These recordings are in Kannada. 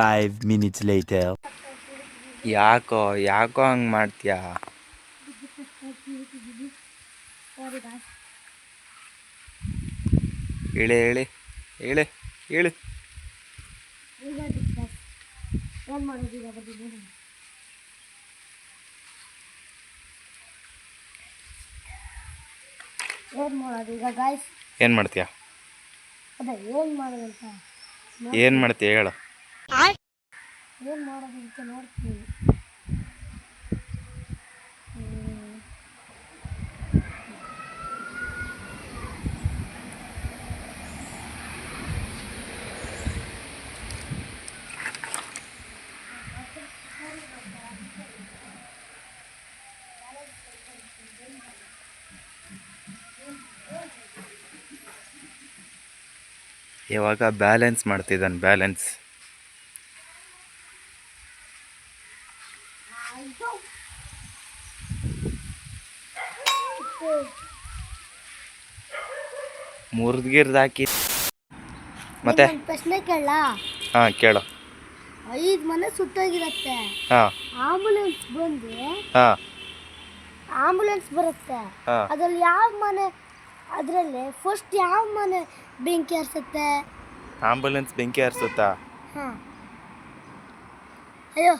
5 minutes later. ಯಾಕೋ ಹಂಗೆ ಮಾಡ್ತೀಯಾ? ಹೇಳಿ ಹೇಳಿ ಹೇಳಿ ಹೇಳಿ. ಏನು ಮಾಡ್ತೀಯಾ? ಏನು ಮಾಡ್ತೀಯ ಹೇಳು. ಏನು ಮಾಡೋದಂತ ನೋಡ್ತೀನಿ. ಇವಾಗ ಬ್ಯಾಲೆನ್ಸ್ ಮಾಡ್ತಿದ್ದಾನೆ. ಬ್ಯಾಲೆನ್ಸ್ ಮುರಿದ್ಗಿರ್ದಾಕಿ. ಮತ್ತೆ ಪ್ರಶ್ನೆ ಕೇಳ. ಹಾಂ ಕೇಳು. 5 ಮನೆ ಸುಟ್ಟೋಗಿರತ್ತೆ. ಹಾಂ ಆಂಬುಲೆನ್ಸ್ ಬಂದು ಹಾಂ ಆಂಬುಲೆನ್ಸ್ ಬರುತ್ತೆ. ಹಾಂ ಅದ್ರಲ್ಲಿ ಯಾವ ಮನೆ, ಅದರಲ್ಲಿ ಫಸ್ಟ್ ಯಾವ ಮನೆ ಬೆಂಕಿ ಹರಿಸುತ್ತೆ? ಆಂಬುಲೆನ್ಸ್ ಬೆಂಕಿ ಹರಿಸುತ್ತಾ? ಹಾಂ. ಅಯ್ಯೋ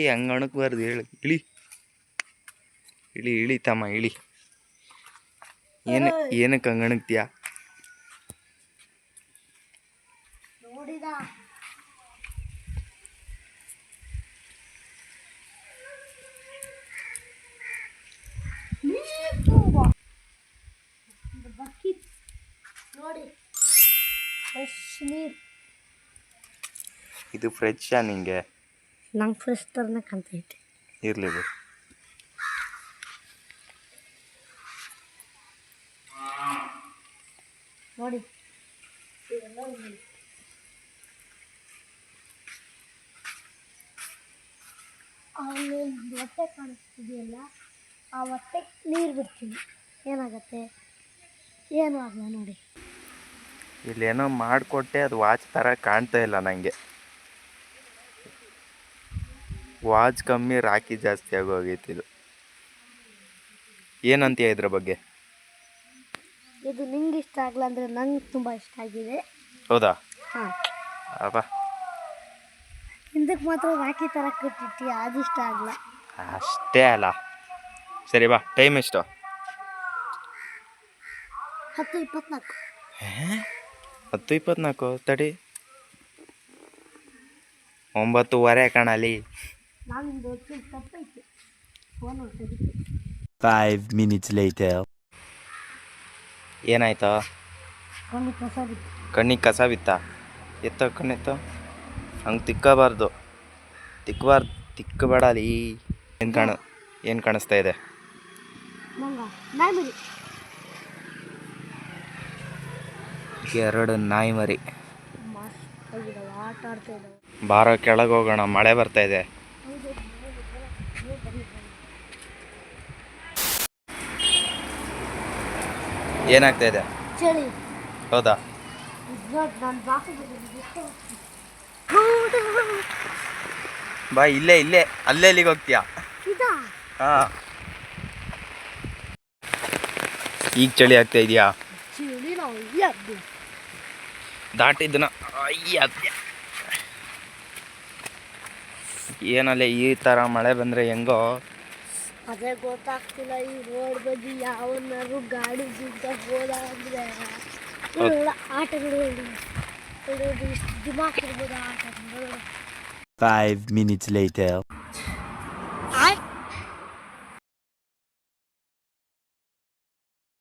ಹಂಗೆ ಅಣಕ್ಬಾರ್ದು. ಹೇಳಿ ಇಳಿ ಇಳಿ ಇಳಿ ತಮ್ಮ ಇಳಿ. ಏನಕ್ಕೆ ಹಂಗೆ ಅಣಕ್ತೀಯ? ನೋಡಿದ ಬಕೆಟ್ ನೋಡಿ, ಫ್ರೆಶ್ ನೀರು. ಇದು ಫ್ರೆಶ್ಶಾ ನಿಂಗೆ? ನಂಗೆ ಫ್ರೆಶ್ ಥರನೇ ಕಾಣ್ತೈತೆ. ಇರಲಿ ಬಿಡು. ನೋಡಿ ಅಲ್ಲಿ ಹೊಟ್ಟೆ ಕಾಣಿಸ್ತಿದೆಯಲ್ಲ, ಆ ಹೊಟ್ಟೆಗೆ ನೀರು ಬಿಡ್ತೀನಿ. ಏನಾಗತ್ತೆ? ಏನೂ ಆಗಲ್ಲ ನೋಡಿ. ಇಲ್ಲೇನೋ ಮಾಡಿಕೊಟ್ಟೆ, ಅದು ವಾಚ್ ಥರ ಕಾಣ್ತಾ ಇಲ್ಲ ನನಗೆ. ವಾಚ್ ಕಮ್ಮಿ, ರಾಕಿ ಜಾಸ್ತಿ ಆಗೋಗೈತಿ. ಇದು ಏನಂತೀಯ ಇದ್ರ ಬಗ್ಗೆ? ಇದು ನಿಂಗೆ ಇಷ್ಟ ಆಗಲ್ಲ ಅಂದರೆ ನಂಗೆ ತುಂಬ ಇಷ್ಟ ಆಗಿದೆ. ಹೌದಾ? ಹಾಂ. ಅಬ್ಬಾ, ಹಿಂದಕ್ಕೆ ಮಾತ್ರ ರಾಕಿ ಥರ ಕಟ್ಟಿಟ್ಟು, ಅದು ಇಷ್ಟ ಆಗಲ್ಲ. ಅಷ್ಟೇ ಅಲ್ಲ. ಸರಿ ಬಾ, ಟೈಮ್ ಎಷ್ಟು? 10:24. 10:24 ತಡಿ. 9:15 ಕಾಣಲಿ. ನಾನು ತಪ್ಪೈತೆ ಫೋನ್ ಹೊಡ್ತದೆ. 5 minutes later. ಏನಾಯ್ತು? ಕಣ್ಣಿಗೆ ಕಸ ಬಿತ್ತ? ಎತ್ತ ಕಣ್ಣೆತ್ತ. ಹಂಗೆ ತಿಕ್ಕಬಾರ್ದು. ತಿಕ್ಕಬೇಡಲಿ. ಏನು ಕಾಣಿಸ್ತಾ ಇದೆ? ಎರಡು ನಾಯಿ ಮರಿ. ಆಟ ಆಡ್ತಾ ಇದ್ದಾವೆ. ಬಾರೋ ಕೆಳಗೆ ಹೋಗೋಣ, ಮಳೆ ಬರ್ತಾ ಇದೆ. ಏನಾಗ್ತಾ ಇದೆ? ಚಳಿ. ಹೌದಾ? ಬಾ, ಇಲ್ಲೇ ಅಲ್ಲೇ ಎಲ್ಲಿಗೆ ಹೋಗ್ತೀಯಾ? ಹಾಂ. ಈಗ ಚಳಿ ಆಗ್ತಾ ಇದೆಯಾ? ದಾಟಿದ್ದನ ಏನಲ್ಲೇ ಈ ಥರ ಮಳೆ ಬಂದರೆ ಹೆಂಗೋ? ಅದೇ ಗೊತ್ತಾಗ್ತಿಲ್ಲ. ಈ ರೋಡ್ ಬದಿ ಯಾವನ್ನಾರು ಗಾಡಿ ಹೋದಾದ್ರೆ ಆಟಗಳು ದಿಮಾಕ್ ಇರ್ಬೋದು ಆಟ. 5 minutes later.